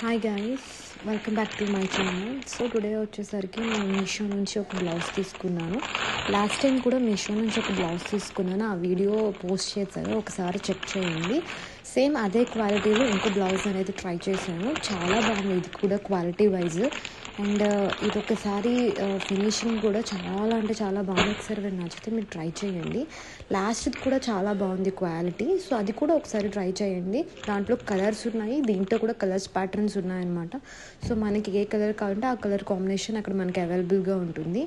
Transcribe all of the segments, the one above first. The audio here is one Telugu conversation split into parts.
Hi guys, welcome back to my channel. So today వచ్చేసరికి నేను మీషో నుంచి ఒక బ్లౌజ్ తీసుకున్నాను. లాస్ట్ టైం కూడా మీషో నుంచి ఒక బ్లౌజ్ తీసుకున్నాను, ఆ వీడియో పోస్ట్ చేశాను, ఒకసారి చెక్ చేయండి. సేమ్ అదే క్వాలిటీలో ఇంకో బ్లౌజ్ అనేది ట్రై చేశాను, చాలా బాగుంది ఇది కూడా క్వాలిటీ వైజ్. అండ్ ఇది ఒకసారి ఫినిషింగ్ కూడా చాలా అంటే చాలా బాగుంది. ఒకసారి మీరు నచ్చితే మీరు ట్రై చేయండి. లాస్ట్ది కూడా చాలా బాగుంది క్వాలిటీ, సో అది కూడా ఒకసారి ట్రై చేయండి. దాంట్లో కలర్స్ ఉన్నాయి, దీంట్లో కూడా కలర్స్ ప్యాటర్న్స్ ఉన్నాయన్నమాట. సో మనకి ఏ కలర్ కావాలంటే ఆ కలర్ కాంబినేషన్ అక్కడ మనకి అవైలబుల్గా ఉంటుంది.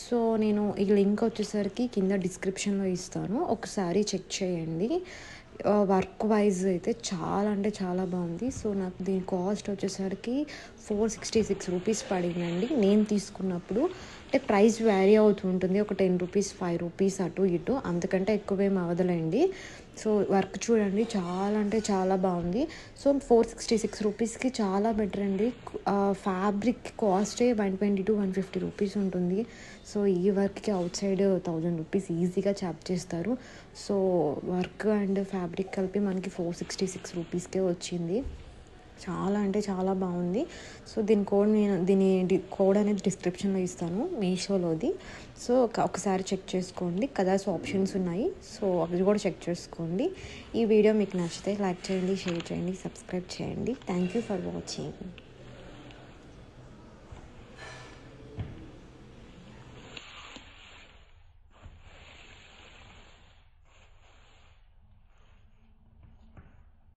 సో నేను ఈ లింక్ వచ్చేసరికి కింద డిస్క్రిప్షన్లో ఇస్తాను, ఒకసారి చెక్ చేయండి. వర్క్ వైజ్ అయితే చాలా అంటే చాలా బాగుంది. సో నాకు దీని కాస్ట్ వచ్చేసరికి 466 రూపీస్ పడిందండి నేను తీసుకున్నప్పుడు. అంటే ప్రైస్ వ్యారీ అవుతూ ఉంటుంది, ఒక 10 రూపీస్ 5 రూపీస్ అటు ఇటు, అంతకంటే ఎక్కువేం అవ్వదులేండి. సో వర్క్ చూడండి, చాలా అంటే చాలా బాగుంది. సో 466 రూపీస్కి చాలా బెటర్ అండి. ఫ్యాబ్రిక్ కాస్టే 120 to 150 రూపీస్ ఉంటుంది. సో ఈ వర్క్కి అవుట్ సైడ్ 1000 రూపీస్ ఈజీగా చార్జ్ చేస్తారు. సో వర్క్ అండ్ ఫ్యాబ్రిక్ కలిపి మనకి 466 రూపీస్కే వచ్చింది. చాలా అంటే చాలా బాగుంది. సో దీని కోడ్ అనేది డిస్క్రిప్షన్లో ఇస్తాను, మీషోలోది. సో ఒకసారి చెక్ చేసుకోండి, కలర్స్ ఆప్షన్స్ ఉన్నాయి, సో అవి కూడా చెక్ చేసుకోండి. ఈ వీడియో మీకు నచ్చితే లైక్ చేయండి, షేర్ చేయండి, సబ్స్క్రైబ్ చేయండి. Thank you for watching.